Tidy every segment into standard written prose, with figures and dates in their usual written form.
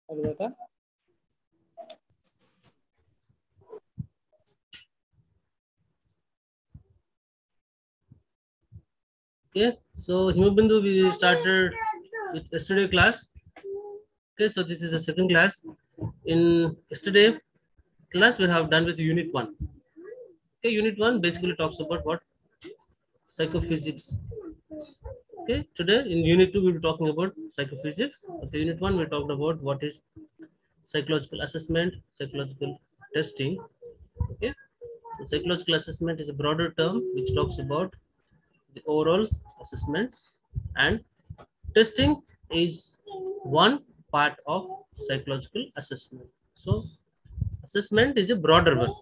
Okay, so Himabindu, we started with yesterday class. Okay, so this is the second class. In yesterday class, we have done with unit 1. Okay, unit 1 basically talks about what? Psychophysics. Okay, today in unit 2, we'll be talking about psychophysics. Okay, unit 1, we talked about what is psychological assessment, psychological testing. Okay, so psychological assessment is a broader term which talks about the overall assessment, and testing is one part of psychological assessment. So assessment is a broader one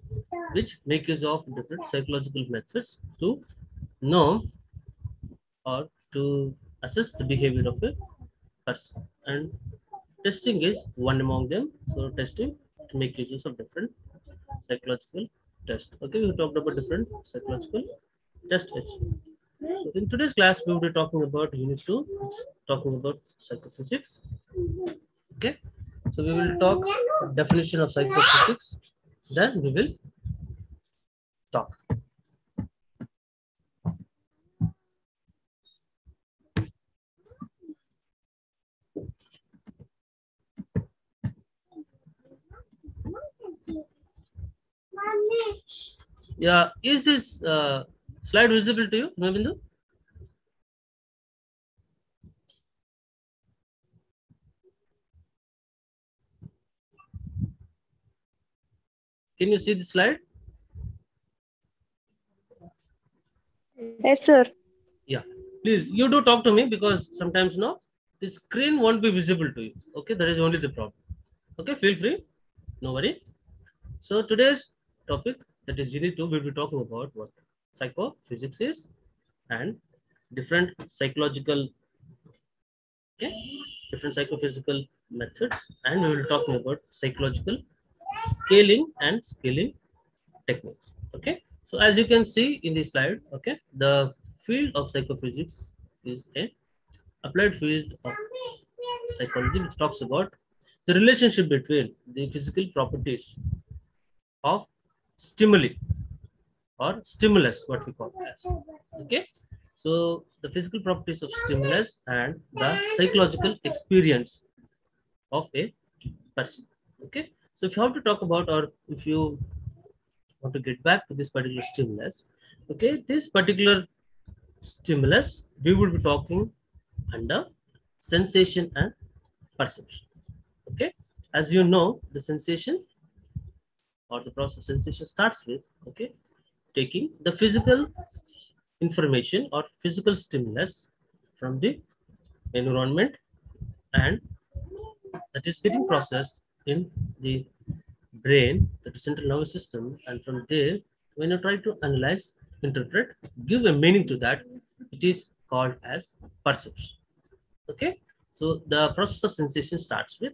which make use of different psychological methods to know or to assess the behavior of a person, and testing is one among them. So testing to make use of different psychological tests. Okay, we talked about different psychological tests. So in today's class, we will be talking about unit 2, which is talking about psychophysics. Okay, so we will talk definition of psychophysics, then we will talk. Yeah, is this slide visible to you, Mavindu? Can you see the slide? Yes, sir. Yeah, please, you do talk to me, because sometimes no, the screen won't be visible to you. Okay, that is only the problem. Okay, feel free, no worry. So today's topic, that is unit 2, we'll be talking about what psychophysics is and different psychological, okay, different psychophysical methods, and we will be talking about psychological scaling and scaling techniques. Okay, so as you can see in the slide, okay, the field of psychophysics is a applied field of psychology which talks about the relationship between the physical properties of stimuli or stimulus, what we call as. Okay, so the physical properties of stimulus and the psychological experience of a person. Okay, so if you have to talk about, or if you want to get back to this particular stimulus, okay, this particular stimulus we will be talking under sensation and perception. Okay, as you know, the sensation or the process of sensation starts with, okay, taking the physical information or physical stimulus from the environment, and that is getting processed in the brain, the central nervous system, and from there, when you try to analyze, interpret, give a meaning to that, it is called as perception. Okay, so the process of sensation starts with,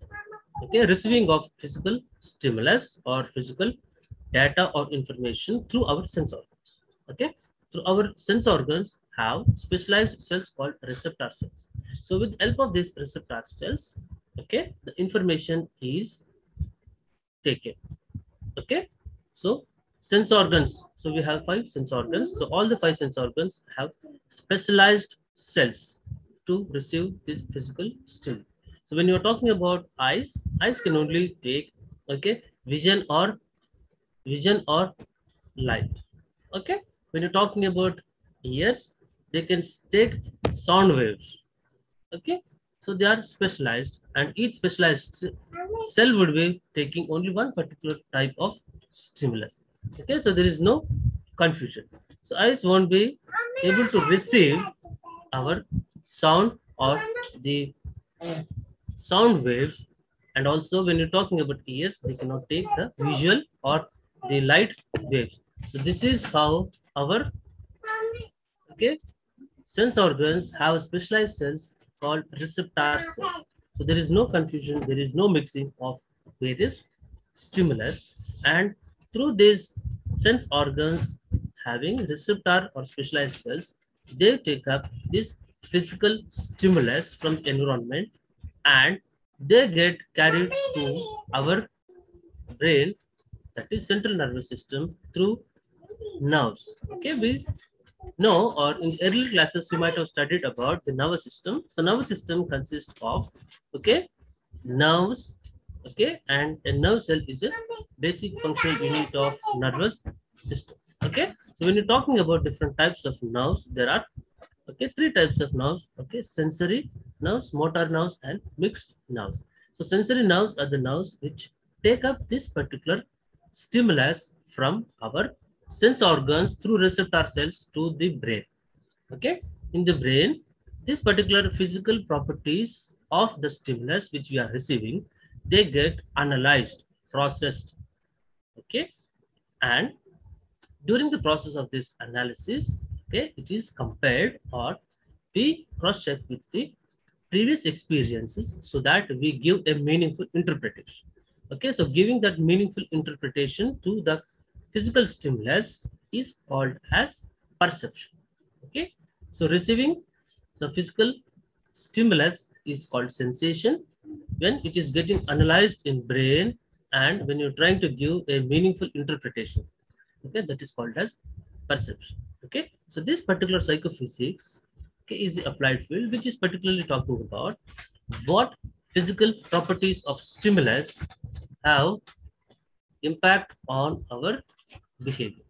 okay, receiving of physical stimulus or physical data or information through our sense organs. Okay, through our sense organs have specialized cells called receptor cells. So with the help of these receptor cells, okay, the information is taken. Okay, so sense organs, so we have 5 sense organs, so all the 5 sense organs have specialized cells to receive this physical stimulus. So when you're talking about eyes can only take, okay, vision or light. Okay, when you're talking about ears, they can take sound waves. Okay, so they are specialized, and each specialized cell would be taking only one particular type of stimulus. Okay, so there is no confusion. So eyes won't be able to receive our sound or the sound waves, and also when you're talking about ears, they cannot take the visual or the light waves. So this is how our, okay, sense organs have specialized cells called receptor cells. So there is no confusion, there is no mixing of various stimulus, and through these sense organs having receptor or specialized cells, they take up this physical stimulus from the environment, and they get carried to our brain, that is central nervous system, through nerves. Okay, we know, or in early classes you might have studied about the nervous system. So nervous system consists of, okay, nerves, okay, and a nerve cell is a basic functional unit of nervous system. Okay, so when you're talking about different types of nerves, there are, okay, three types of nerves. Okay, sensory nerves, motor nerves, and mixed nerves. So sensory nerves are the nerves which take up this particular stimulus from our sense organs through receptor cells to the brain. Okay, in the brain, this particular physical properties of the stimulus which we are receiving, they get analyzed, processed. Okay, and during the process of this analysis, okay, it is compared, or we cross check with the previous experiences so that we give a meaningful interpretation. Okay, so giving that meaningful interpretation to the physical stimulus is called as perception. Okay, so receiving the physical stimulus is called sensation when it is getting analyzed in brain, and when you're trying to give a meaningful interpretation, okay, that is called as perception. Okay, so this particular psychophysics, okay, is the applied field which is particularly talking about what physical properties of stimulus have impact on our behavior.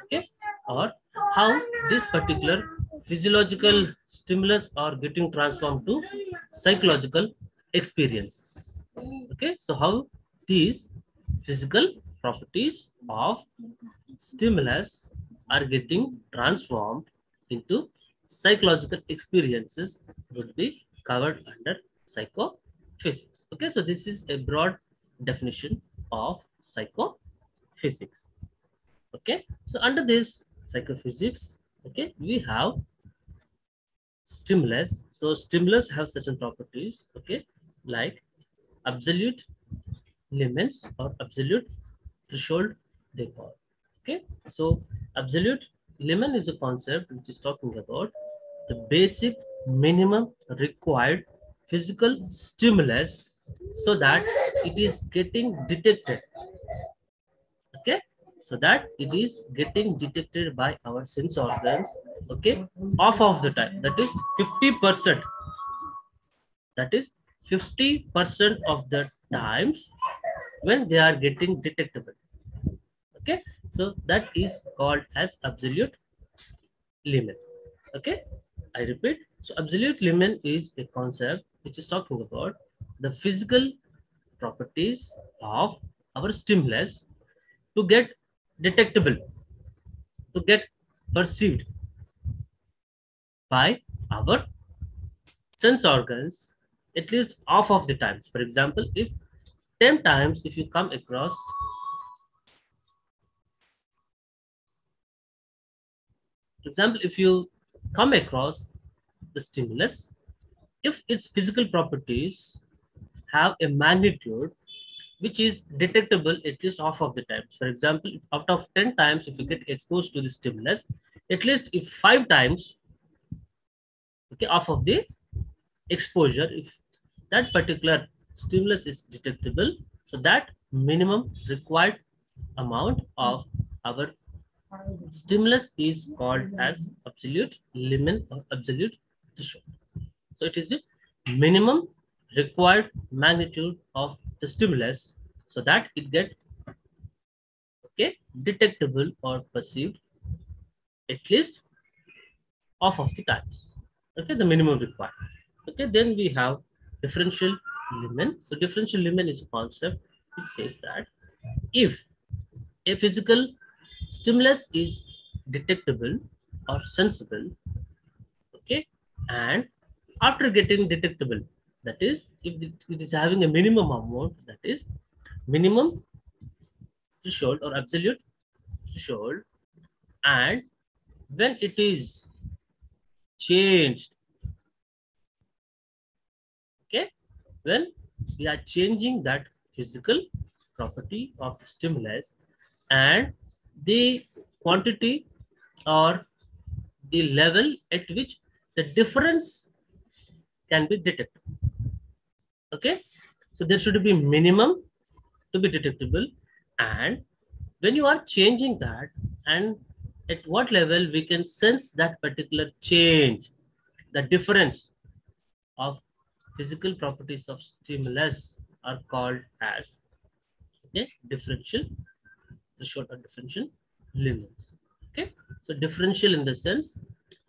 Okay, or how this particular physiological stimulus are getting transformed to psychological experiences. Okay, so how these physical properties of stimulus are getting transformed into psychological experiences would be covered under psychophysics. Okay, so this is a broad definition of psychophysics. Okay, so under this psychophysics, okay, we have stimulus. So stimulus have certain properties, okay, like absolute limits or absolute threshold, they call. Okay, so absolute limit is a concept which is talking about the basic minimum required physical stimulus so that it is getting detected. Okay, so that it is getting detected by our sense organs, okay, half of the time, that is 50%, that is 50% of the times when they are getting detectable. Okay, so that is called as absolute limit. Okay, I repeat, so absolute limit is a concept which is talking about the physical properties of our stimulus to get detectable, to get perceived by our sense organs at least half of the times. For example, if 10 times if you come across, for example, if you come across the stimulus, if its physical properties have a magnitude which is detectable at least half of the times. For example, if out of 10 times, if you get exposed to the stimulus, at least if 5 times, okay, half of the exposure, if that particular stimulus is detectable, so that minimum required amount of our stimulus is called as absolute limit or absolute threshold. So it is a minimum required magnitude of the stimulus so that it get, okay, detectable or perceived at least half of the times. Okay, the minimum required. Okay, then we have differential limit. So differential limit is a concept which says that if a physical stimulus is detectable or sensible, okay, and after getting detectable, that is, if it is having a minimum amount, that is minimum threshold or absolute threshold, and when it is changed, okay, when we are changing that physical property of the stimulus and the quantity or the level at which the difference can be detected. Okay, so there should be minimum to be detectable, and when you are changing that, and at what level we can sense that particular change, the difference of physical properties of stimulus are called as, okay, differential threshold or differential limits. Okay, so differential in the sense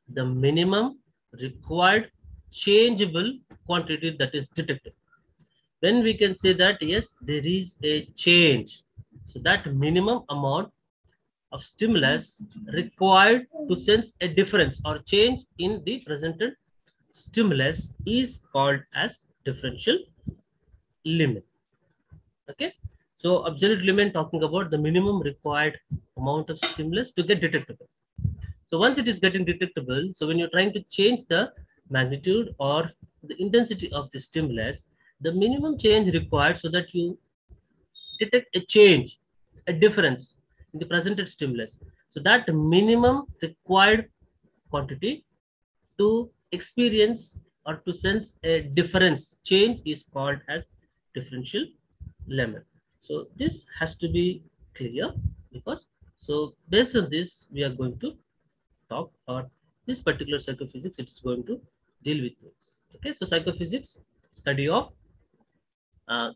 the minimum required changeable quantity that is detected. When we can say that yes, there is a change, so that minimum amount of stimulus required to sense a difference or change in the presented stimulus is called as differential limit. Okay, so absolute limit talking about the minimum required amount of stimulus to get detectable. So once it is getting detectable, so when you're trying to change the magnitude or the intensity of the stimulus, the minimum change required so that you detect a change, a difference in the presented stimulus. So that minimum required quantity to experience or to sense a difference change is called as differential limit. So this has to be clear, because so based on this we are going to talk, or this particular psychophysics it's going to deal with this. Okay, so psychophysics study of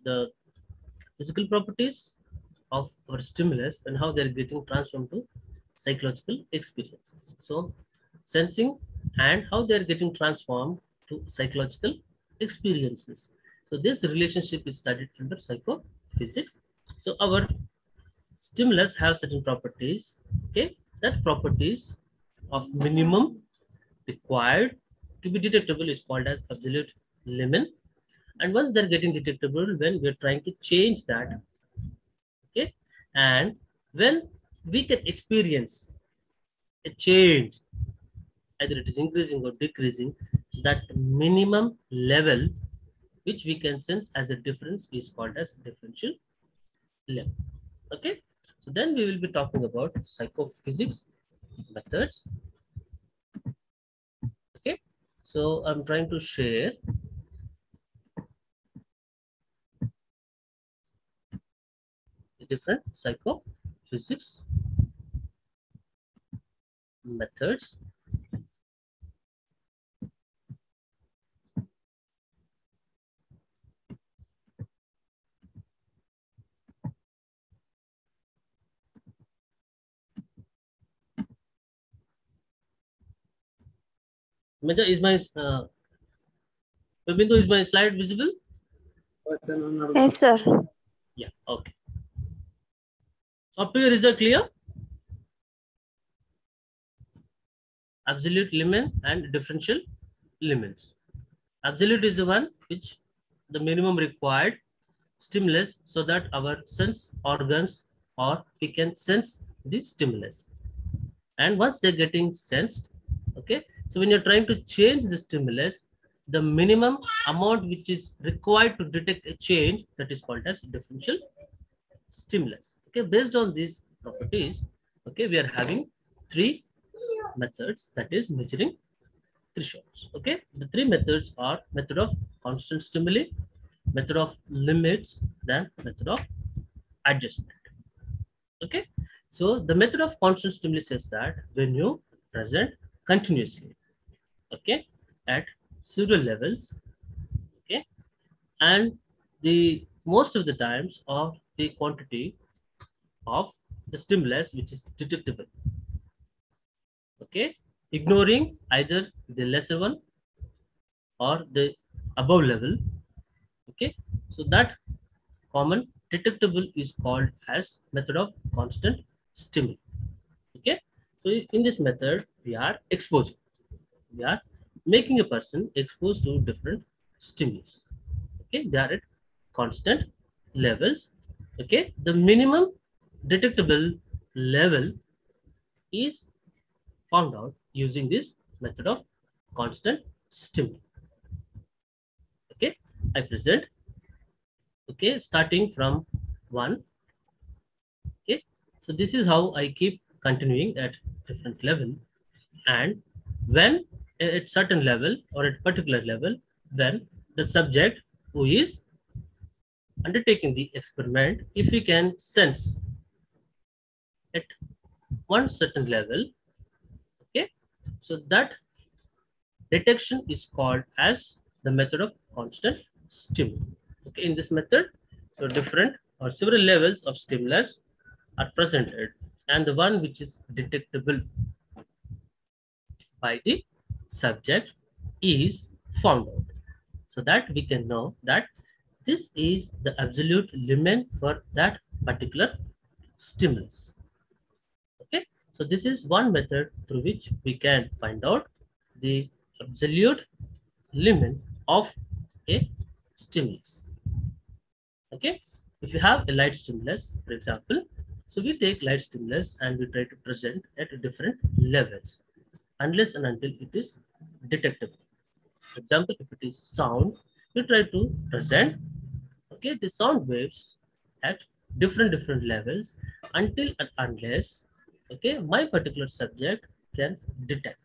the physical properties of our stimulus and how they're getting transformed to psychological experiences. So sensing and how they're getting transformed to psychological experiences. So this relationship is studied under psychophysics. So our stimulus have certain properties. Okay, that properties of minimum required to be detectable is called as absolute limit. And once they're getting detectable, when we're trying to change that, okay, and when we can experience a change, either it is increasing or decreasing, so that minimum level which we can sense as a difference is called as differential level. Okay, so then we will be talking about psychophysics methods. Okay, so I'm trying to share the different psychophysics methods. Meja, is my Bindu, is my slide visible? Yes, sir. Yeah, okay. So up to your result clear? Absolute limit and differential limits. Absolute is the one which the minimum required stimulus so that our sense organs or we can sense the stimulus. And once they're getting sensed, okay, so when you're trying to change the stimulus, the minimum amount which is required to detect a change, that is called as differential stimulus. Okay, based on these properties, okay, we are having three methods, that is measuring thresholds. Okay, the three methods are method of constant stimuli, method of limits, then method of adjustment. Okay, so the method of constant stimuli says that when you present continuously, okay, at several levels, okay, and the most of the times of the quantity of the stimulus which is detectable, okay, ignoring either the lesser one or the above level, okay, so that common detectable is called as method of constant stimuli. Okay, so in this method we are exposing, we are making a person exposed to different stimulus. Okay, they are at constant levels. Okay, the minimum detectable level is found out using this method of constant stimuli. Okay, I present, okay, starting from 1. Okay, so this is how I keep continuing at different level, and when at certain level or at particular level, when the subject who is undertaking the experiment, if he can sense at one certain level, okay, so that detection is called as the method of constant stimuli. Okay, in this method, so different or several levels of stimulus are presented, and the one which is detectable by the subject is found out, so that we can know that this is the absolute limit for that particular stimulus. Okay, so this is one method through which we can find out the absolute limit of a stimulus. Okay, if you have a light stimulus, for example, so we take light stimulus and we try to present at different levels unless and until it is detectable. For example, if it is sound, we try to present, okay, the sound waves at different levels until and unless, okay, my particular subject can detect.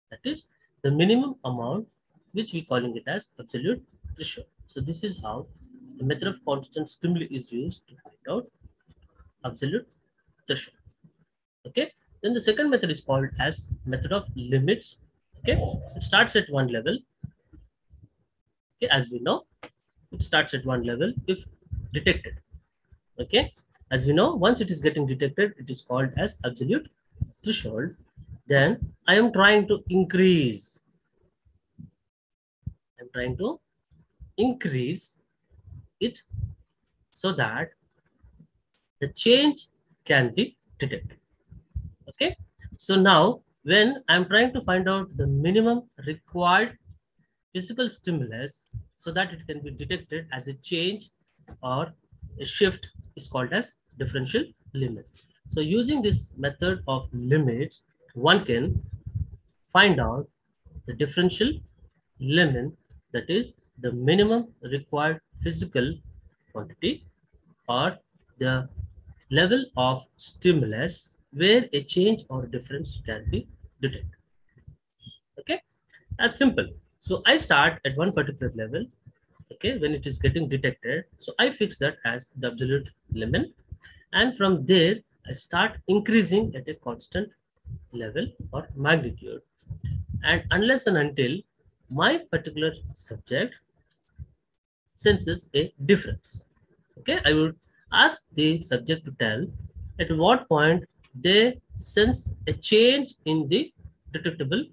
That is the minimum amount which we calling it as absolute threshold. So this is how the method of constant stimuli is used to find out absolute threshold. Okay, then the second method is called as method of limits. Okay, it starts at one level. Okay, as we know, it starts at one level if detected. Okay, as we know, once it is getting detected, it is called as absolute threshold. Then I am trying to increase. I'm trying to increase it so that the change can be detected. Okay, so now when I'm trying to find out the minimum required physical stimulus so that it can be detected as a change or a shift is called as differential limit. So using this method of limits, one can find out the differential limit, that is the minimum required physical quantity or the level of stimulus where a change or difference can be detected. Okay, as simple. So I start at one particular level. Okay, when it is getting detected, so I fix that as the absolute limit, and from there I start increasing at a constant level or magnitude, and unless and until my particular subject senses a difference. Okay, I would ask the subject to tell at what point they sense a change in the detectable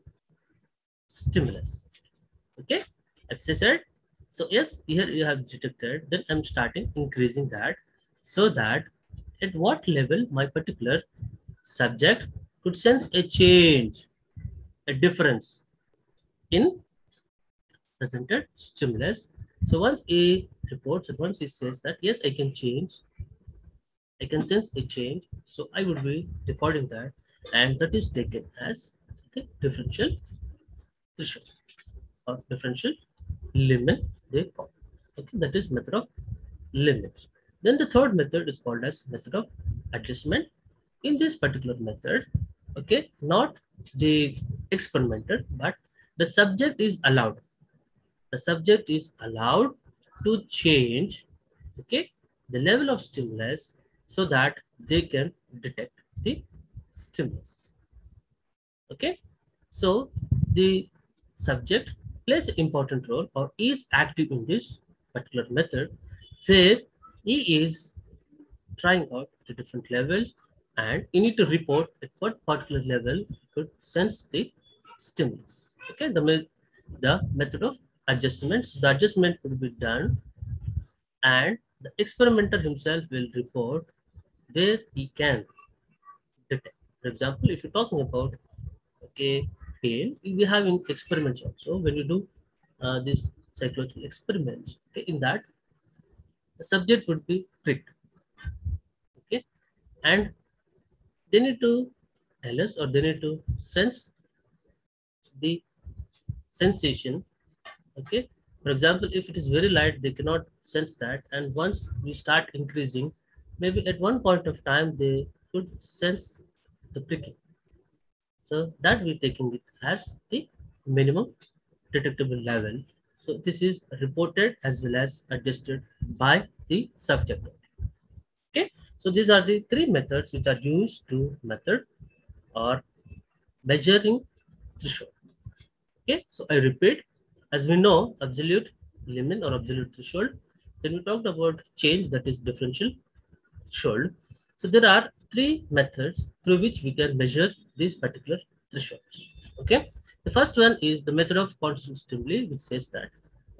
stimulus. Okay, as I said, so yes, here you have detected, then I'm starting increasing that so that at what level my particular subject could sense a change, a difference in presented stimulus. So once he reports and once he says that yes, I can change, I can sense a change, so I would be recording that, and that is taken as, okay, differential threshold or differential limit they call. Okay, that is method of limits. Then the third method is called as method of adjustment. In this particular method, okay, not the experimenter, but the subject is allowed. The subject is allowed to change, okay, the level of stimulus so that they can detect the stimulus. Okay, so the subject plays an important role or is active in this particular method where he is trying out the different levels and you need to report at what particular level you could sense the stimulus. Okay, the method of adjustments. The adjustment will be done and the experimenter himself will report where he can detect. For example, if you're talking about, okay, pain, we have in experiments also when you do these psychological experiments. Okay, in that the subject would be pricked. Okay, and they need to tell us or they need to sense the sensation. Okay, for example, if it is very light, they cannot sense that, and once we start increasing, maybe at one point of time they could sense the pricking. So that we're taking it as the minimum detectable level So this is reported as well as adjusted by the subject. Okay, so these are the three methods which are used to method or measuring threshold. Okay, so I repeat, as we know, absolute limit or absolute threshold. Then we talked about change, that is differential threshold. So there are three methods through which we can measure these particular thresholds. Okay, the first one is the method of constant stimuli, which says that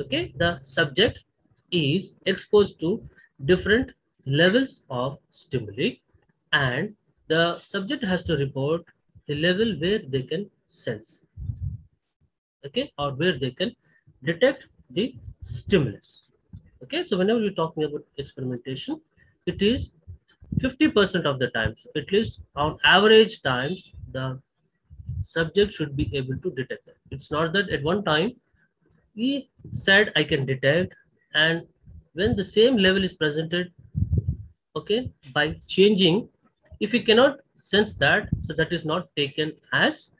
okay, the subject is exposed to different levels of stimuli, and the subject has to report the level where they can sense, okay, or where they can detect the stimulus. Okay, so whenever we're talking about experimentation, it is 50% of the times, at least on average times, the subject should be able to detect it. It's not that at one time he said I can detect, and when the same level is presented, okay, by changing, if he cannot sense that, so that is not taken as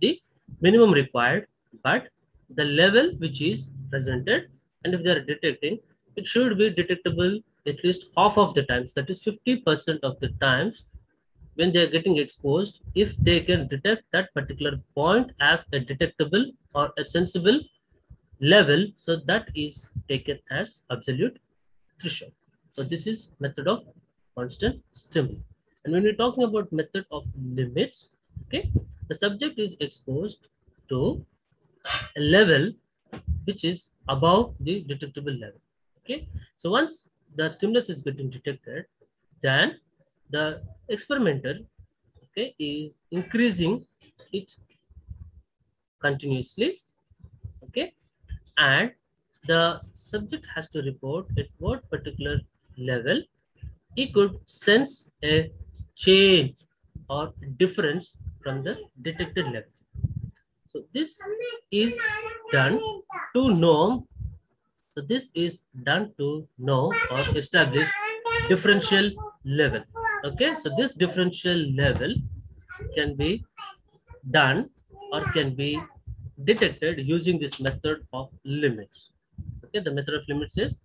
the minimum required, but the level which is presented, and if they are detecting, it should be detectable at least half of the times, that is 50% of the times when they are getting exposed. If they can detect that particular point as a detectable or a sensible level, so that is taken as absolute threshold. So this is method of constant stimuli. And when we're talking about method of limits, okay, the subject is exposed to a level which is above the detectable level. Okay, so once the stimulus is getting detected, then the experimenter, okay, is increasing it continuously, okay, and the subject has to report at what particular level he could sense a change or difference from the detected level. So this is done to know. So this is done to know or establish differential level. Okay, so this differential level can be done or can be detected using this method of limits. Okay, the method of limits is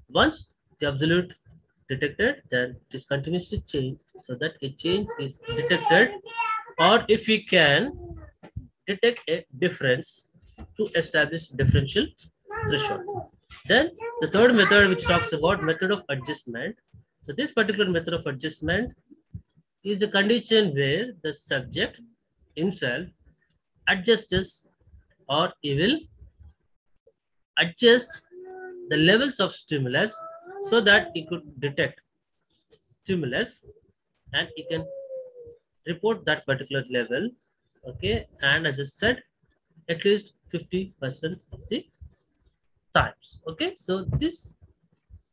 once the absolute detected, then it is continuously changed so that a change is detected, or if we can detect a difference to establish differential threshold. Then the third method, which talks about method of adjustment. So this particular method of adjustment is a condition where the subject himself adjusts, or he will adjust the levels of stimulus so that he could detect stimulus and he can report that particular level. Okay, and as I said, at least 50% of the times. Okay, so these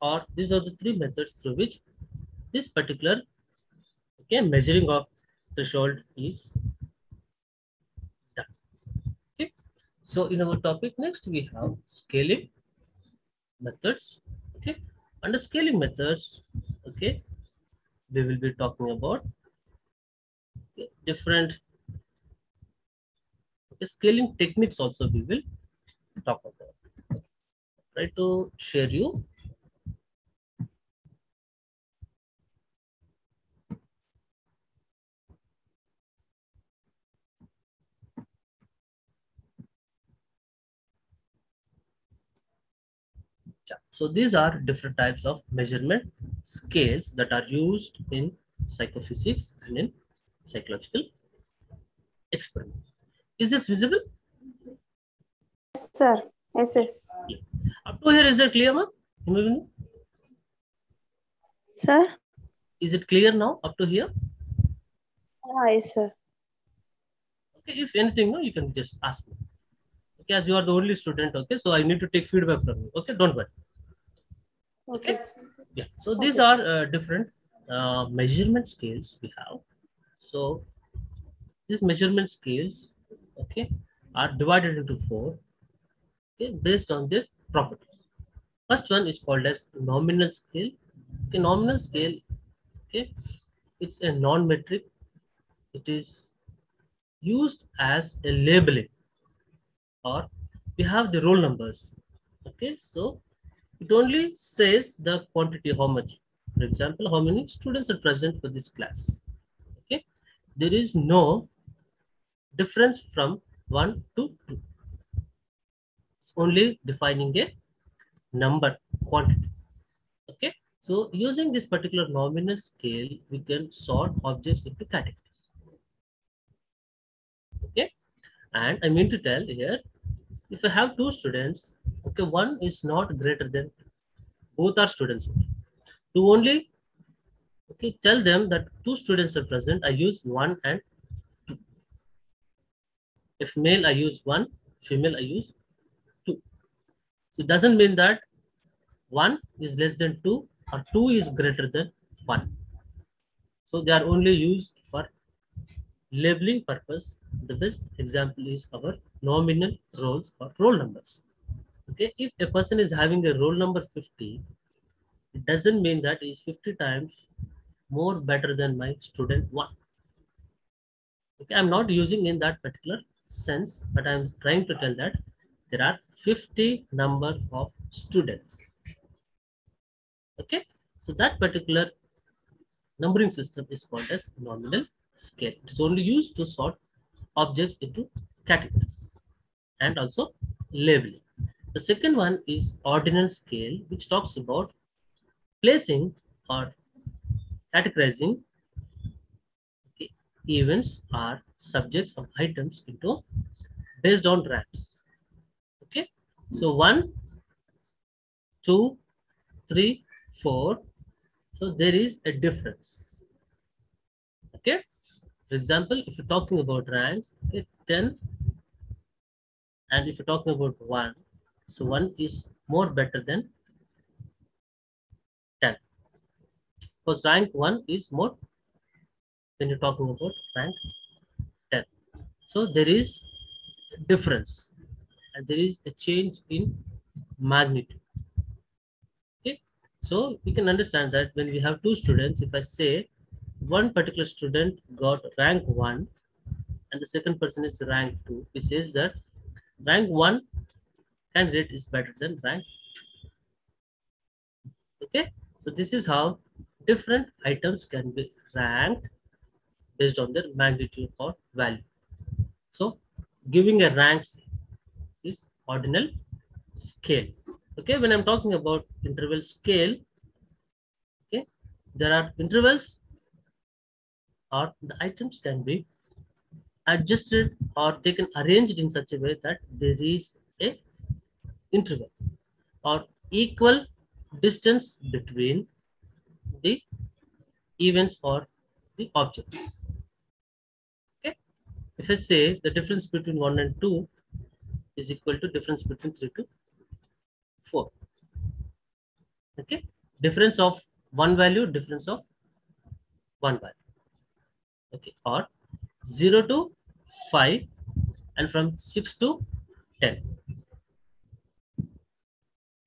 are the three methods through which this particular, okay, measuring of threshold is done. Okay, so in our topic next we have scaling methods. Okay, under scaling methods, okay, we will be talking about, okay, different, okay, scaling techniques also we will talk about. Try to share you. So these are different types of measurement scales that are used in psychophysics and in psychological experiments. Is this visible? Yes, sir. Yes, yes. Yeah. Up to here, is it clear, ma'am? Sir? Is it clear now up to here? Yes, sir. Okay, if anything, no, you can just ask me. Okay, as you are the only student, okay, so I need to take feedback from you. Okay, don't worry. Okay. Okay, yeah. So these Okay. are different measurement scales we have. So these measurement scales, okay, are divided into four, okay, based on their properties. First one is called as nominal scale. Okay, nominal scale, okay, it's a non-metric. It is used as a labeling, or we have the roll numbers. Okay, so it only says the quantity, how much. For example, how many students are present for this class. Okay, there is no difference from 1 to 2. It's only defining a number, quantity. Okay, so using this particular nominal scale, we can sort objects into categories. Okay, and I mean to tell here, if I have two students, okay, one is not greater than, both are students only. To only, okay, tell them that two students are present, I use 1 and 2. If male, I use 1, female, I use 2. So it doesn't mean that 1 is less than 2 or 2 is greater than 1. So they are only used for labeling purpose. The best example is our nominal roles or roll numbers. Okay, if a person is having a roll number 50, it doesn't mean that he is 50 times more better than my student 1. Okay, I'm not using in that particular sense, but I'm trying to tell that there are 50 number of students. Okay, so that particular numbering system is called as nominal scale. It's only used to sort objects into categories and also labeling. The second one is ordinal scale, which talks about placing or categorizing, okay, events or subjects of items into based on ranks. Okay, so 1, 2, 3, 4. So there is a difference. Okay, for example, if you're talking about ranks, okay, 10, and if you're talking about 1, so 1 is more better than 10, because rank 1 is more when you're talking about rank 10. So there is a difference and there is a change in magnitude. Okay, so we can understand that when we have two students, if I say one particular student got rank 1 and the second person is rank 2, it says that rank 1 candidate is better than rank 2. Okay, so this is how different items can be ranked based on their magnitude or value. So giving a rank is ordinal scale. Okay, when I'm talking about interval scale, okay, there are intervals or the items can be adjusted or they can arrange it in such a way that there is a interval or equal distance between the events or the objects. Okay, if I say the difference between 1 and 2 is equal to difference between 3 to 4. Okay, difference of one value, difference of one value. Okay, or 0 to 5 and from 6 to 10.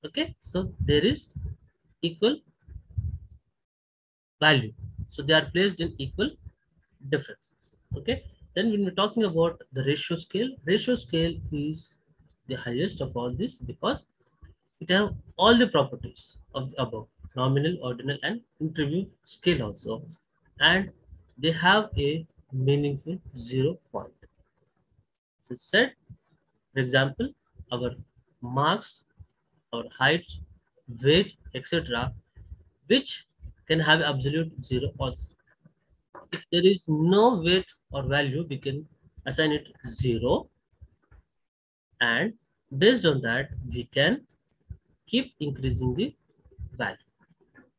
Okay, so there is equal value, so they are placed in equal differences. Okay, then when we're talking about the ratio scale is the highest of all this because it have all the properties of the above, nominal, ordinal and interview scale also, and they have a meaningful 0 point. As I said, for example, our marks, our height, weight, etc., which can have absolute 0 also. If there is no weight or value, we can assign it 0, and based on that, we can keep increasing the value.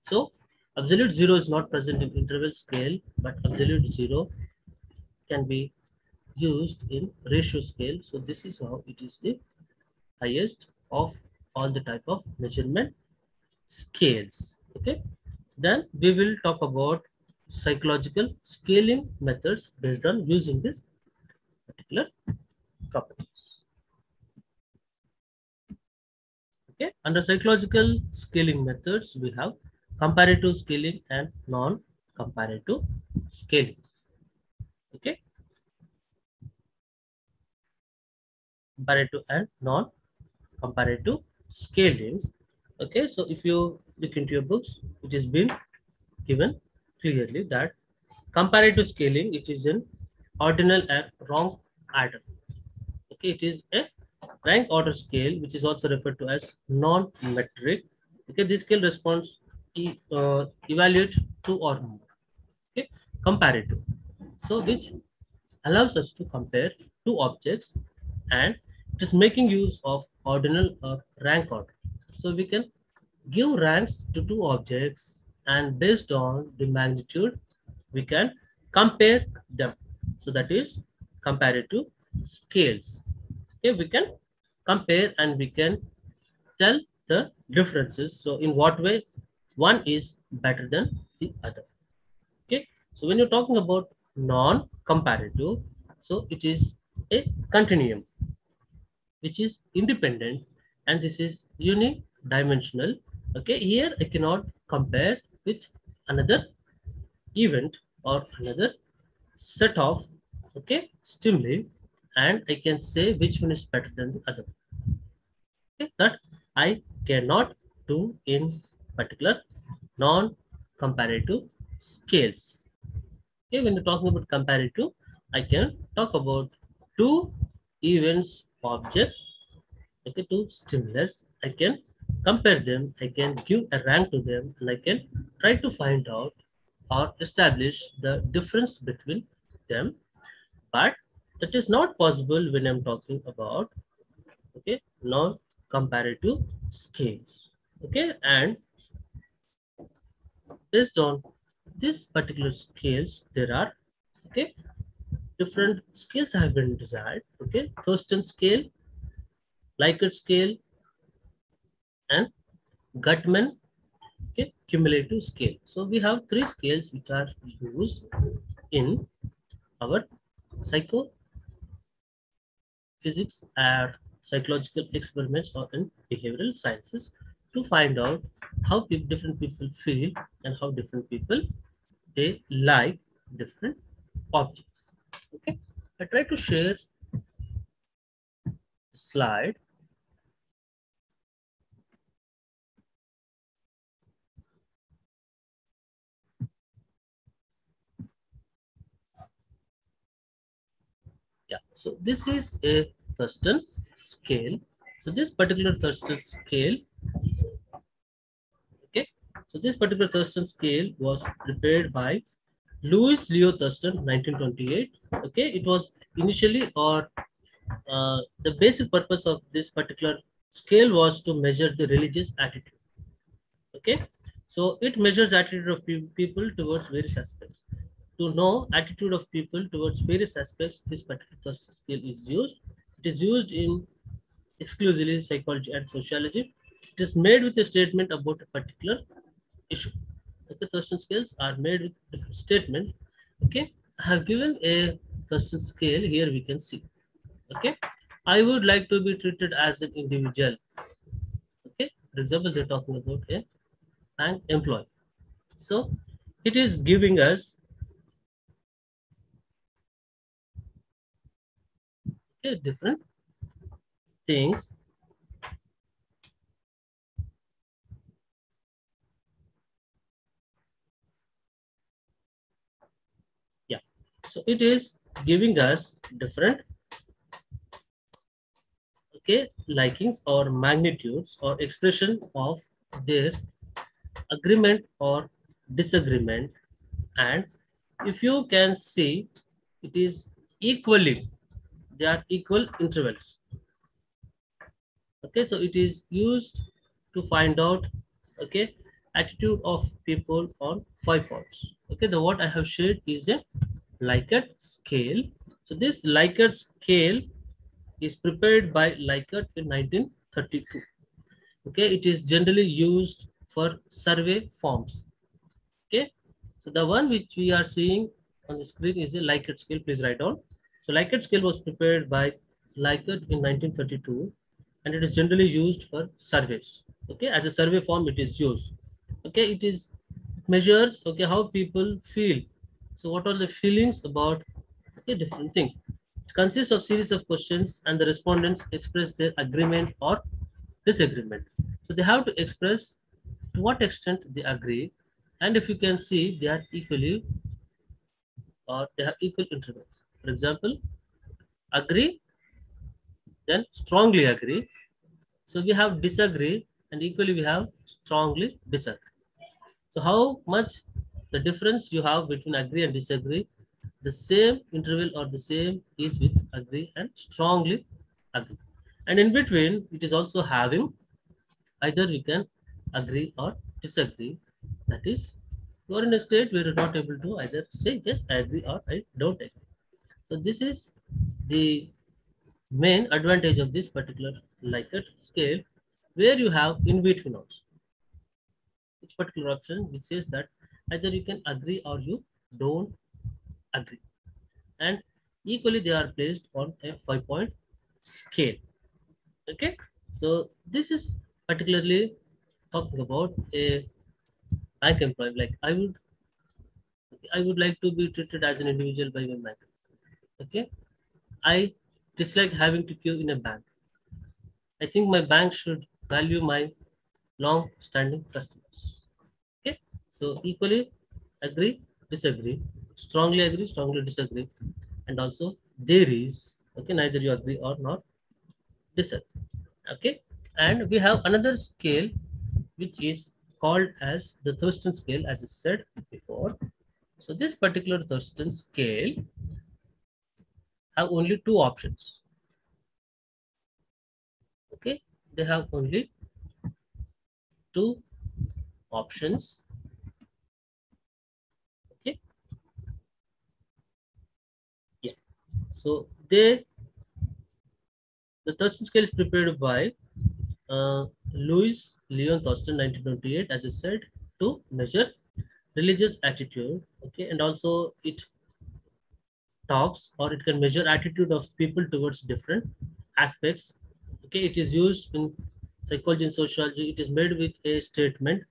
So absolute 0 is not present in interval scale, but absolute 0 can be used in ratio scale. So this is how it is the highest of all the type of measurement scales. Okay, then we will talk about psychological scaling methods based on using this particular properties. Okay, under psychological scaling methods, we have comparative scaling and non-comparative scalings. Okay, comparative and non-comparative scalings. Okay, so if you look into your books, it has been given clearly that comparative scaling, it is an ordinal and wrong order. Okay, it is a rank order scale, which is also referred to as non-metric. Okay, this scale responds evaluate two or more. Okay, comparative. So which allows us to compare two objects, and it is making use of ordinal or rank order. So we can give ranks to two objects, and based on the magnitude we can compare them. So that is comparative scales. Okay, we can compare and we can tell the differences. So in what way one is better than the other. Okay, so when you're talking about non-comparative, so it is a continuum which is independent, and this is unidimensional. Okay, here I cannot compare with another event or another set of, okay, stimuli, and I can say which one is better than the other. Okay, that I cannot do in particular non-comparative scales. Okay, when you're talking about comparative, I can talk about two events, objects, okay, two stimulus. I can compare them, I can give a rank to them, and I can try to find out or establish the difference between them. But that is not possible when I'm talking about, okay, non-comparative scales. Okay, and based on this particular scales, there are, okay, different scales have been designed. Okay, Thurston scale, Likert scale, and Gutman, okay, cumulative scale. So we have three scales which are used in our psychophysics or psychological experiments or in behavioral sciences to find out how different people feel and how different people they like different objects. Okay, I try to share a slide. Yeah, so this is a Thurston scale. So this particular Thurston scale, okay, so this particular Thurston scale was prepared by Louis Leo Thurston, 1928. Okay, it was initially, or the basic purpose of this particular scale was to measure the religious attitude. Okay, so it measures attitude of people towards various aspects. To know attitude of people towards various aspects, this particular Thurston scale is used. It is used in exclusively psychology and sociology. It is made with a statement about a particular issue. Okay, Thurston scales are made with different statement. Okay, I have given a Thurston scale here. We can see. Okay, I would like to be treated as an individual. Okay, for example, they're talking about a bank employee. So it is giving us, okay, different things. Yeah, so it is giving us different, okay, likings or magnitudes or expression of their agreement or disagreement. And if you can see, it is equally, they are equal intervals. Okay, so it is used to find out, okay, attitude of people on 5 points. Okay, the what I have shared is a Likert scale. So this Likert scale is prepared by Likert in 1932. Okay, it is generally used for survey forms. Okay, so the one which we are seeing on the screen is a Likert scale. Please write down. So Likert scale was prepared by Likert in 1932, and it is generally used for surveys. Okay, as a survey form, it is used. Okay, it is measures, okay, how people feel. So what are the feelings about, okay, different things. It consists of series of questions, and the respondents express their agreement or disagreement. So they have to express to what extent they agree, and if you can see they are equally or they have equal intervals. For example, agree, then strongly agree. So we have disagree, and equally we have strongly disagree. So how much the difference you have between agree and disagree, the same interval or the same is with agree and strongly agree. And in between, it is also having either we can agree or disagree. That is, you are in a state where you're not able to either say yes, I agree or I don't agree. So this is the main advantage of this particular Likert scale, where you have in between also. Each particular option which says that either you can agree or you don't agree. And equally they are placed on a 5-point scale. Okay, so this is particularly talking about a bank employee. Like I would like to be treated as an individual by my bank. Okay, I dislike having to queue in a bank. I think my bank should value my long standing customers. Okay, so equally agree, disagree, strongly disagree, and also there is, okay, neither you agree or not disagree. Okay, and we have another scale which is called as the Thurston scale, as I said before. So this particular Thurston scale have only two options. Okay, they have only two options. Okay, yeah. So the Thurston scale is prepared by Louis Leon Thurston, 1928, as I said, to measure religious attitude. Okay, and also it talks or it can measure attitude of people towards different aspects. Okay, it is used in psychology and sociology. It is made with a statement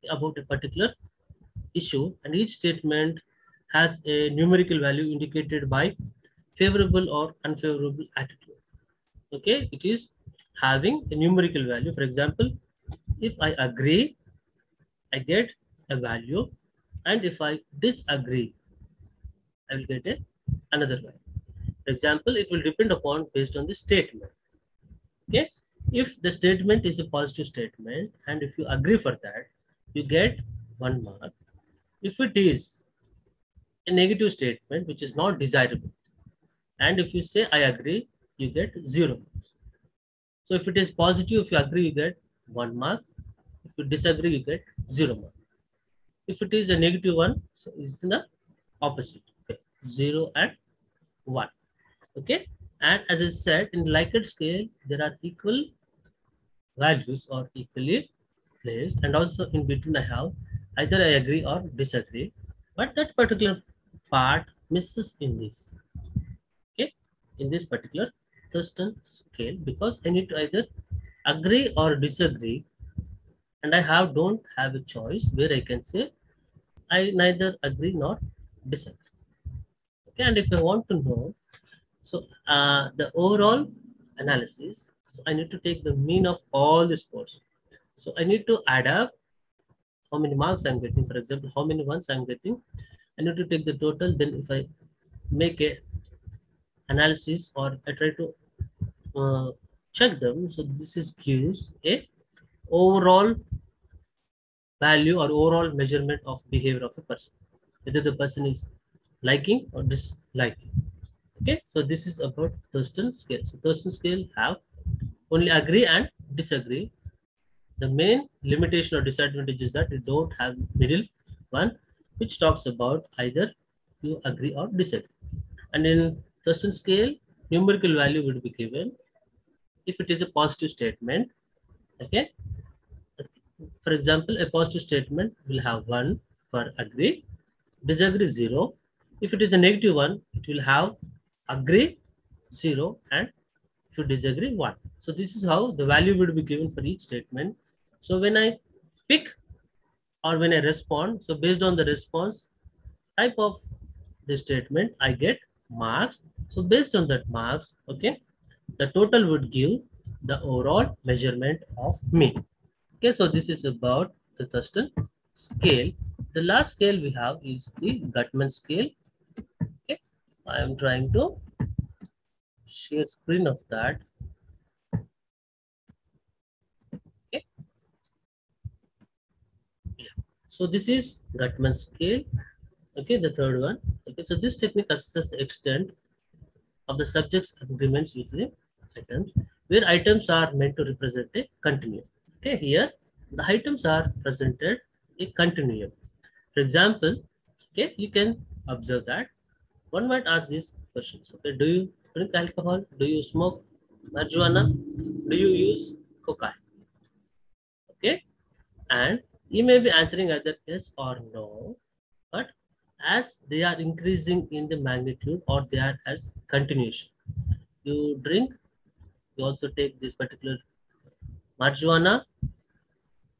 about a particular issue, and each statement has a numerical value indicated by favorable or unfavorable attitude. Okay, it is having a numerical value. For example, if I agree, I get a value, and if I disagree, I will get another value. For example, it will depend upon based on the statement. Okay, if the statement is a positive statement and if you agree for that, you get 1 mark. If it is a negative statement which is not desirable, and if you say I agree, you get 0 marks. So if it is positive, if you agree, you get 1 mark. If you disagree, you get 0 mark. If it is a negative one, so it's in the opposite. Okay, 0 and 1. Okay, and as I said, in Likert scale there are equal values or equally placed, and also in between I have either I agree or disagree, but that particular part misses in this. Okay, in this particular Thurston scale, because I need to either agree or disagree, and I don't have a choice where I can say I neither agree nor disagree. Okay, and if I want to know, so the overall analysis, so I need to take the mean of all the scores. So I need to add up how many marks I'm getting. For example, how many ones I'm getting. I need to take the total. Then if I make a analysis or I try to check them, so this is gives a overall value or overall measurement of behavior of a person, whether the person is liking or disliking. Okay, so this is about Thurston scale. So Thurston scale have only agree and disagree. The main limitation or disadvantage is that you don't have middle one, which talks about either you agree or disagree. And in Thurston scale, numerical value will be given if it is a positive statement. Okay. For example, a positive statement will have 1 for agree, disagree 0. If it is a negative one, it will have agree 0 and if you disagree 1. So this is how the value will be given for each statement. So when I pick or when I respond, so based on the response type of the statement, I get marks. So based on that marks, okay, the total would give the overall measurement of mean. Okay, so this is about the Thurston scale. The last scale we have is the Gutman scale. Okay, I am trying to share screen of that. Okay, so this is Gutman scale. Okay, the third one. Okay, so this technique assesses the extent of the subject's agreements with the items, where items are meant to represent a continuum. Okay, here the items are presented a continuum. For example, okay, you can observe that one might ask these questions. Okay, do you drink alcohol? Do you smoke marijuana? Do you use cocaine? Okay, and you may be answering either yes or no, but as they are increasing in the magnitude or they are as continuation. You drink, you also take this particular marijuana,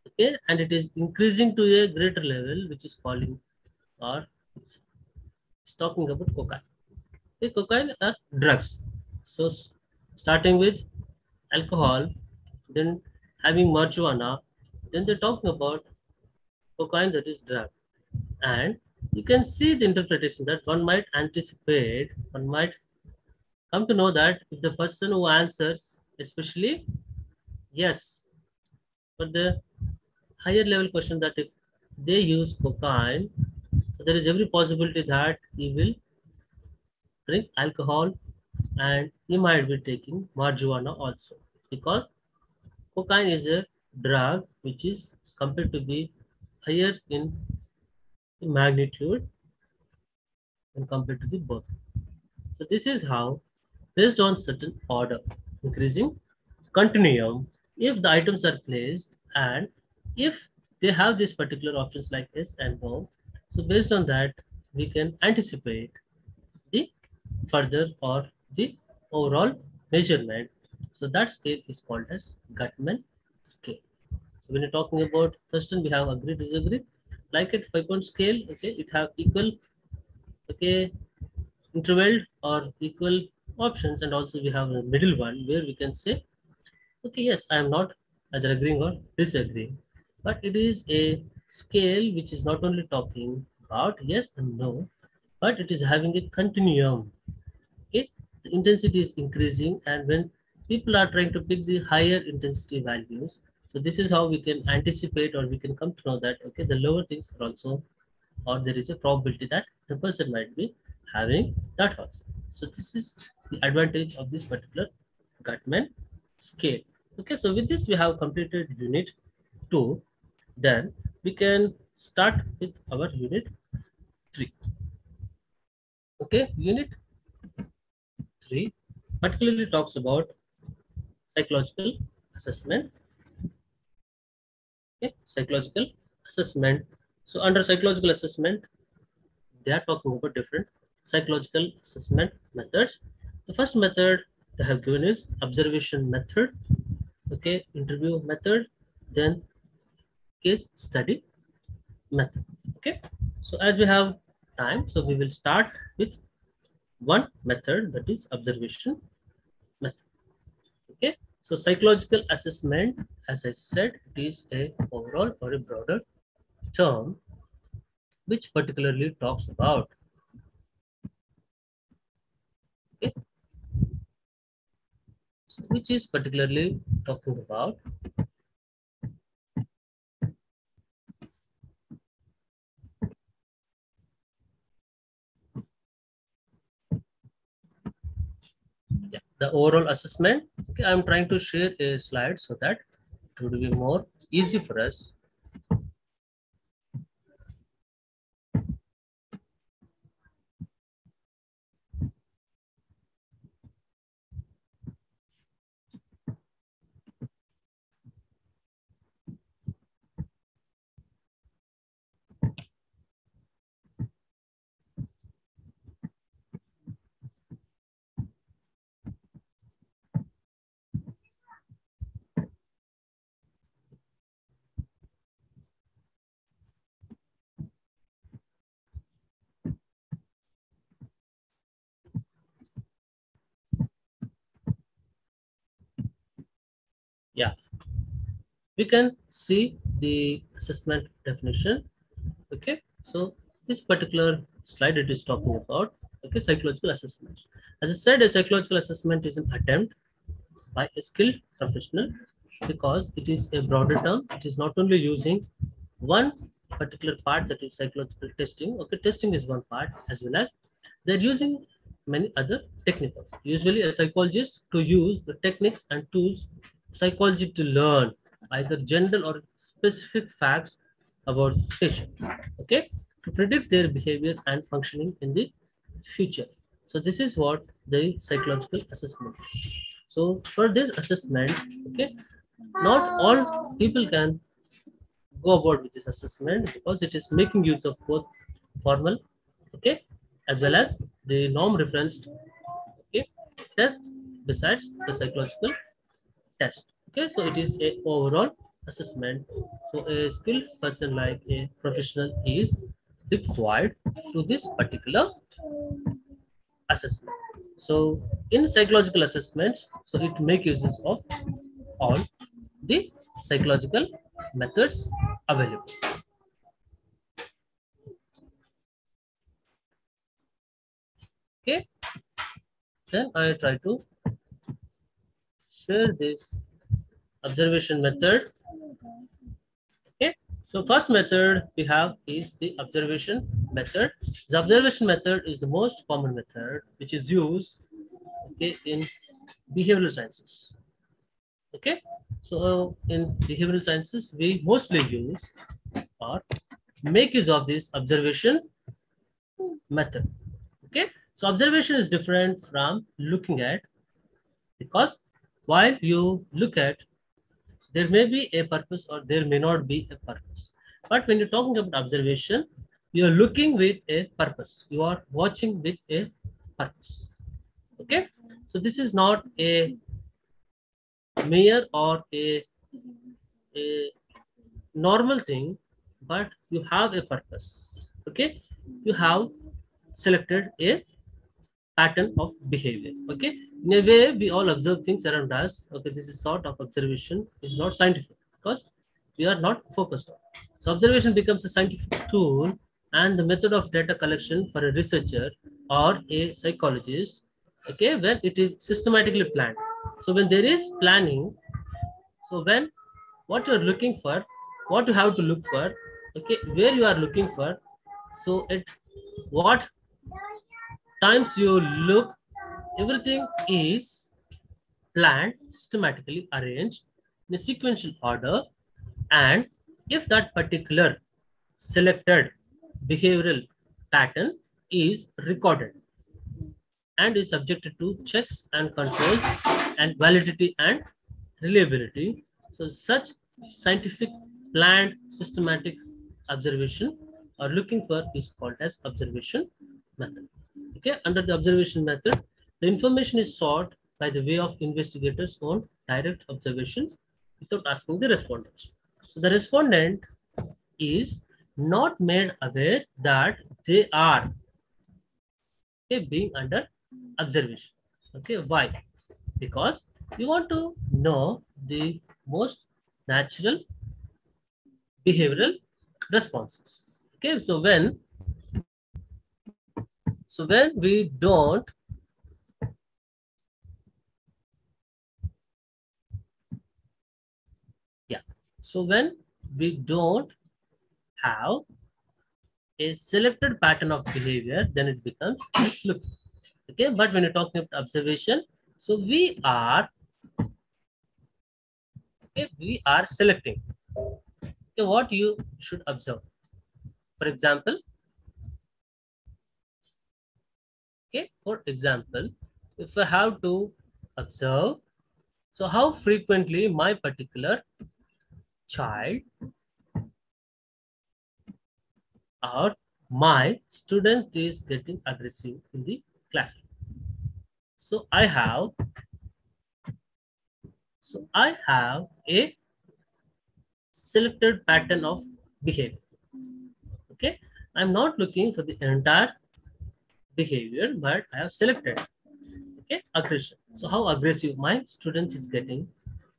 okay, and it is increasing to a greater level, which is calling or it's talking about cocaine. Okay, cocaine are drugs. So starting with alcohol, then having marijuana, then they're talking about cocaine, that is drug. And you can see the interpretation that one might anticipate, one might come to know that if the person who answers, especially yes, but the higher level question that if they use cocaine, so there is every possibility that he will drink alcohol and he might be taking marijuana also, because cocaine is a drug which is compared to be higher in magnitude when compared to the both. So this is how, based on certain order, increasing continuum, if the items are placed and if they have these particular options like yes and no, so based on that, we can anticipate the further or the overall measurement. So that scale is called as Gutman scale. So when you're talking about Thurston, we have agree, disagree. Like at 5-point scale, okay, it have equal, okay, interval or equal options, and also we have a middle one where we can say, okay, yes, I am not either agreeing or disagreeing, but it is a scale which is not only talking about yes and no, but it is having a continuum. Okay, the intensity is increasing, and when people are trying to pick the higher intensity values, so this is how we can anticipate or we can come to know that okay, the lower things are also, or there is a probability that the person might be having that also. So this is the advantage of this particular Gutman scale. Okay, so with this we have completed unit 2. Then we can start with our unit 3. Okay, unit 3 particularly talks about psychological assessment. Okay, psychological assessment. So under psychological assessment, they are talking about different psychological assessment methods. The first method they have given is observation method, okay, interview method, then case study method. Okay, so as we have time, so we will start with one method, that is observation method. Okay, so psychological assessment, as I said, it is a overall or a broader term which particularly talks about, okay, so which is particularly talking about the overall assessment. Okay, I'm trying to share a slide so that it would be more easy for us. Yeah, we can see the assessment definition. Okay, so this particular slide it is talking about, okay, psychological assessment. As I said, a psychological assessment is an attempt by a skilled professional, because it is a broader term. It is not only using one particular part, that is psychological testing. Okay, testing is one part, as well as they're using many other techniques. Usually a psychologist to use the techniques and tools psychology to learn either general or specific facts about patient, okay, to predict their behavior and functioning in the future. So this is what the psychological assessment is. So for this assessment, okay, not all people can go about with this assessment, because it is making use of both formal, okay, as well as the norm referenced, okay, test besides the psychological test. Okay, so it is a overall assessment. So a skilled person like a professional is required to this particular assessment. So in psychological assessments, so it make uses of all the psychological methods available. Okay, then I try to share this observation method. Okay, so first method we have is the observation method. The observation method is the most common method which is used, okay, in behavioral sciences. Okay, so in behavioral sciences we mostly use or make use of this observation method. Okay, so observation is different from looking at, because while you look at, there may be a purpose or there may not be a purpose. But when you're talking about observation, you're looking with a purpose. You are watching with a purpose. Okay, so this is not a mere or a normal thing, but you have a purpose. Okay, you have selected a pattern of behavior. Okay, in a way we all observe things around us. Okay, this is sort of observation is not scientific, because we are not focused on. So observation becomes a scientific tool and the method of data collection for a researcher or a psychologist, okay, when it is systematically planned. So when there is planning, so when what you're looking for, what you have to look for, okay, where you are looking for, so at what times you look, everything is planned, systematically arranged in a sequential order. And if that particular selected behavioral pattern is recorded and is subjected to checks and controls and validity and reliability, so such scientific planned systematic observation or looking for is called as observation method. Okay, under the observation method, the information is sought by the way of investigators on direct observation without asking the respondents. So the respondent is not made aware that they are, okay, being under observation. Okay, why? Because you want to know the most natural behavioral responses. Okay, so when we don't yeah, so when we don't have a selected pattern of behavior, then it becomes look. Okay, but when you're talking about observation, so we are selecting, okay, what you should observe. For example, okay, for example, if I have to observe, so how frequently my particular child or my student is getting aggressive in the classroom. So I have a selected pattern of behavior. Okay, I'm not looking for the entire behavior, but I have selected, okay, aggression. So how aggressive my student is getting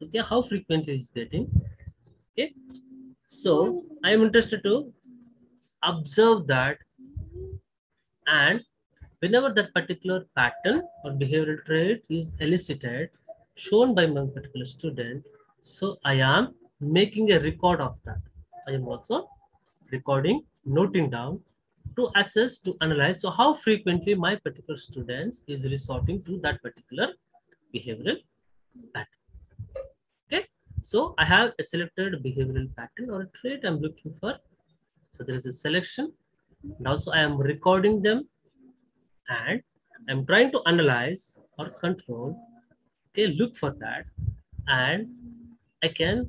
Okay, how frequently is getting. Okay, so I am interested to observe that, and whenever that particular pattern or behavioral trait is elicited, shown by my particular student, so I am making a record of that. I am also recording, noting down to assess, to analyze. So how frequently my particular students is resorting to that particular behavioral pattern. Okay. So I have a selected behavioral pattern or a trait I'm looking for. So there is a selection, and also I am recording them, and I'm trying to analyze or control. Okay, look for that, and I can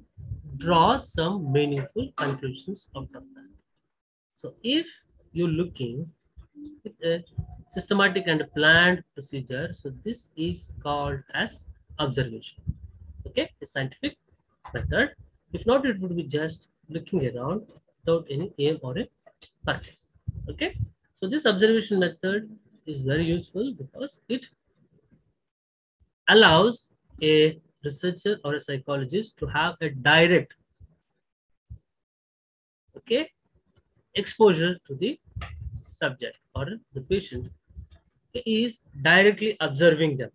draw some meaningful conclusions out of that. So if you're looking with a systematic and planned procedure, so this is called as observation. Okay, a scientific method. If not, it would be just looking around without any aim or a purpose. Okay, so this observation method is very useful because it allows a researcher or a psychologist to have a direct, okay, exposure to the subject or the patient. He is directly observing them.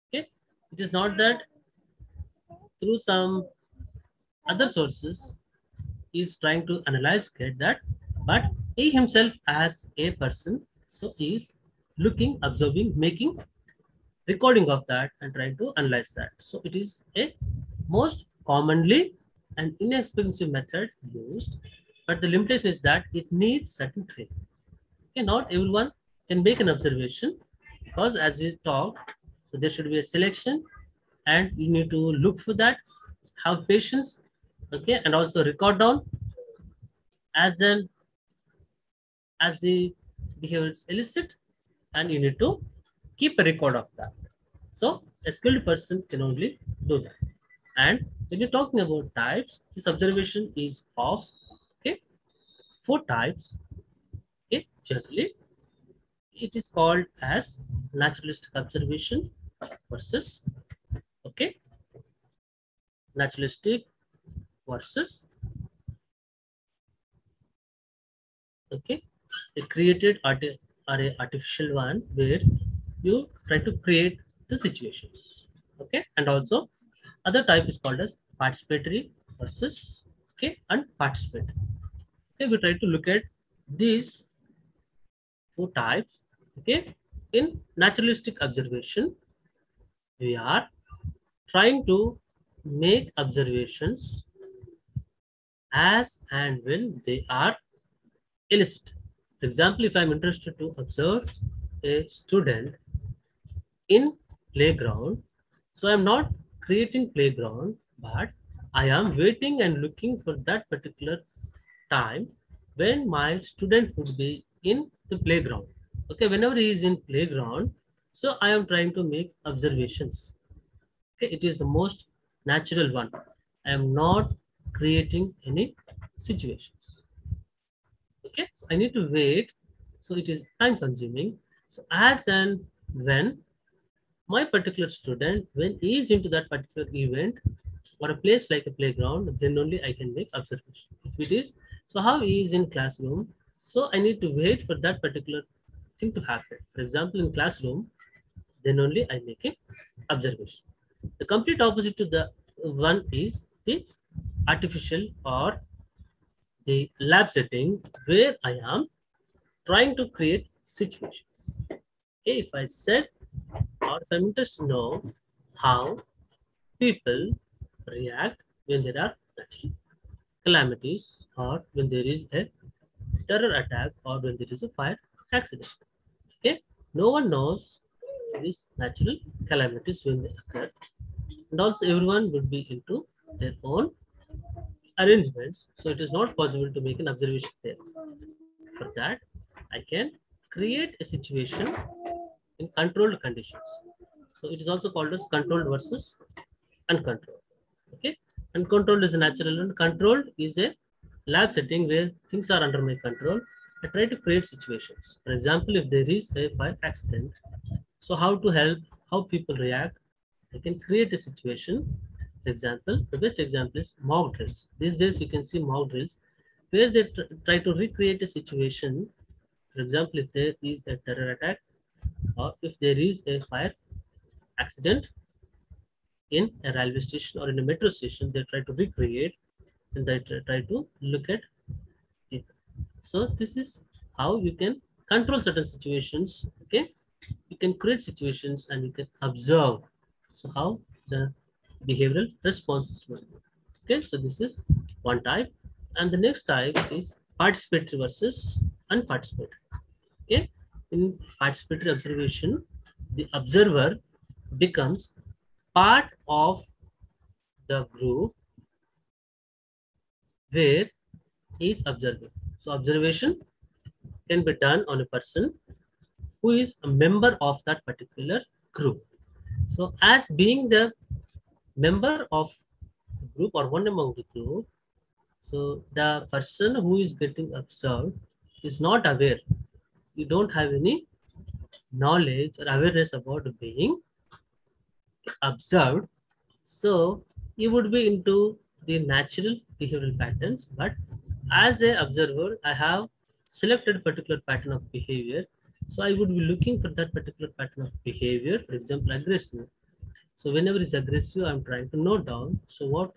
Okay, it is not that through some other sources he is trying to analyze, get that, but he himself as a person, so he is looking, observing, making recording of that and trying to analyze that. So it is a most commonly and inexpensive method used, but the limitation is that it needs certain training. Okay, not everyone can make an observation because as we talked, so there should be a selection and you need to look for that, have patience, okay, and also record down as then as the behavior is illicit, and you need to keep a record of that. So a skilled person can only do that. And when you're talking about types, this observation is of, okay, four types. Okay, generally it is called as naturalistic observation versus, okay, naturalistic versus, okay, a created or a artificial one where you try to create the situations. Okay, and also other type is called as participatory versus, okay, and participatory. Okay, we try to look at these four types. Okay, in naturalistic observation, we are trying to make observations as and when they are illicit. For example, if I'm interested to observe a student in playground, so I'm not creating playground, but I am waiting and looking for that particular time when my student would be in the playground. Okay, whenever he is in playground, so I am trying to make observations. Okay, it is the most natural one. I am not creating any situations. Okay, so I need to wait. So it is time consuming. So as and when my particular student, when he is into that particular event or a place like a playground, then only I can make observation. If it is, so how he is in classroom, so I need to wait for that particular thing to happen. For example, in classroom, then only I make an observation. The complete opposite to the one is the artificial or the lab setting where I am trying to create situations. Okay, if I said or if I'm interested to know how people react when there are natural calamities or when there is a terror attack or when there is a fire accident. Okay, no one knows these natural calamities when they occur, and also everyone would be into their own arrangements, so it is not possible to make an observation there. For that, I can create a situation in controlled conditions. So it is also called as controlled versus uncontrolled. Okay, uncontrolled is a natural and controlled is a lab setting where things are under my control. I try to create situations. For example, if there is a fire accident, so how to help, how people react, I can create a situation For example, the best example is mock drills. These days you can see mock drills where they try to recreate a situation. For example, if there is a terror attack or if there is a fire accident in a railway station or in a metro station, they try to recreate and they try to look at it. So this is how you can control certain situations. Okay, you can create situations and you can observe. So how the behavioral responses work. Okay, so this is one type, and the next type is participatory versus unparticipatory. Okay, in participatory observation, the observer becomes part of the group where he is observing. So observation can be done on a person who is a member of that particular group. So as being the member of the group or one among the group, so the person who is getting observed is not aware. You don't have any knowledge or awareness about being observed. So you would be into the natural behavioral patterns, but as a observer, I have selected particular pattern of behavior. So I would be looking for that particular pattern of behavior, for example, aggressive. So whenever it's aggressive, I'm trying to note down. So what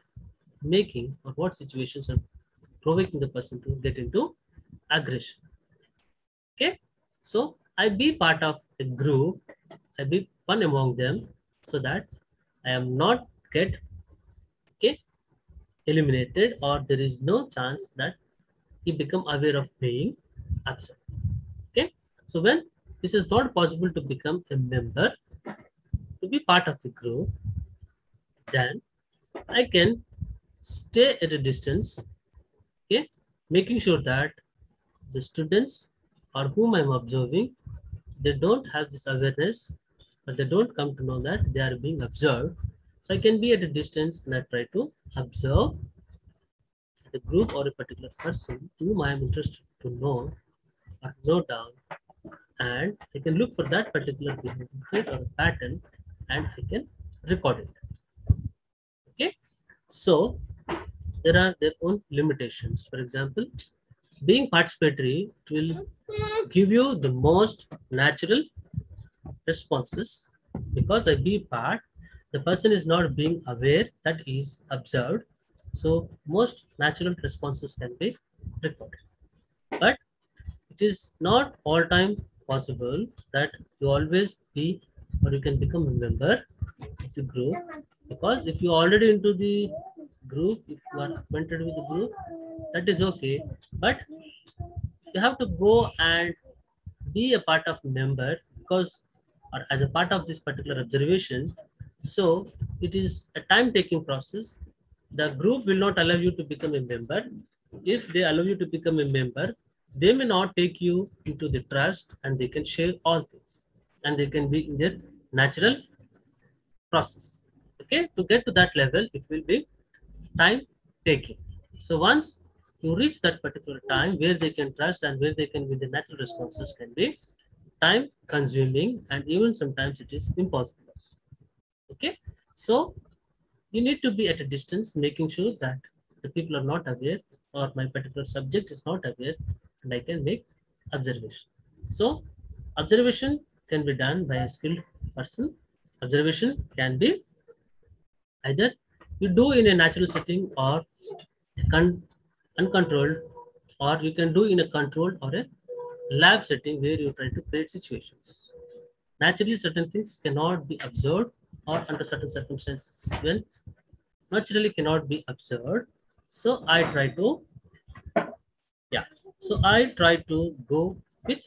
making or what situations are provoking the person to get into aggression. Okay. So I be part of a group, I be one among them so that I am not get okay eliminated or there is no chance that he become aware of being absent. Okay. So when this is not possible to become a member, to be part of the group, then I can stay at a distance, okay, making sure that the students or whom I'm observing, they don't have this awareness, but they don't come to know that they are being observed. So I can be at a distance and I try to observe the group or a particular person whom I am interested to know or note down, and I can look for that particular behavior trait or a pattern and I can record it. Okay, so there are their own limitations. For example, being participatory will give you the most natural responses because I be part, the person is not being aware that is observed. So most natural responses can be recorded. But it is not all time possible that you always be or you can become a member of the group, because if you already into the group, if you are acquainted with the group, that is okay. But you have to go and be a part of member because or as a part of this particular observation. So it is a time taking process. The group will not allow you to become a member. If they allow you to become a member, they may not take you into the trust and they can share all things and they can be in their natural process. Okay, to get to that level, it will be time taking. So once you reach that particular time where they can trust and where they can be the natural responses can be time consuming and even sometimes it is impossible. Okay, so you need to be at a distance making sure that the people are not aware or my particular subject is not aware and I can make observation. So observation can be done by a skilled person. Observation can be either you do in a natural setting or uncontrolled, or you can do in a controlled or a lab setting where you try to create situations. Naturally, certain things cannot be observed or under certain circumstances when naturally cannot be observed. So I try to, yeah. So I try to go with,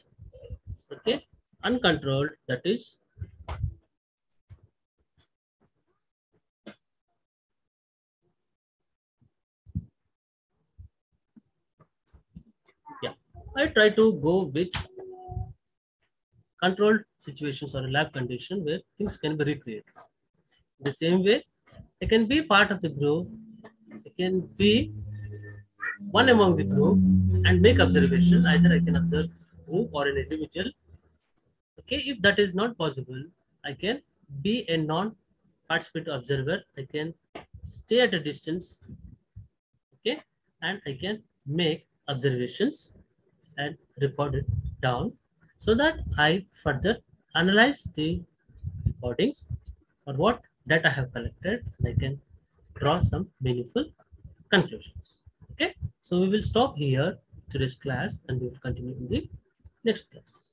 okay, uncontrolled, that is, yeah. I try to go with controlled situations or a lab condition where things can be recreated. The same way, I can be part of the group, I can be one among the group and make observation. Either I can observe group or an individual. Okay, if that is not possible, I can be a non-participant observer. I can stay at a distance, okay, and I can make observations and record it down so that I further analyze the recordings or what data I have collected, and I can draw some meaningful conclusions. Okay, so we will stop here today's class and we will continue in the next class.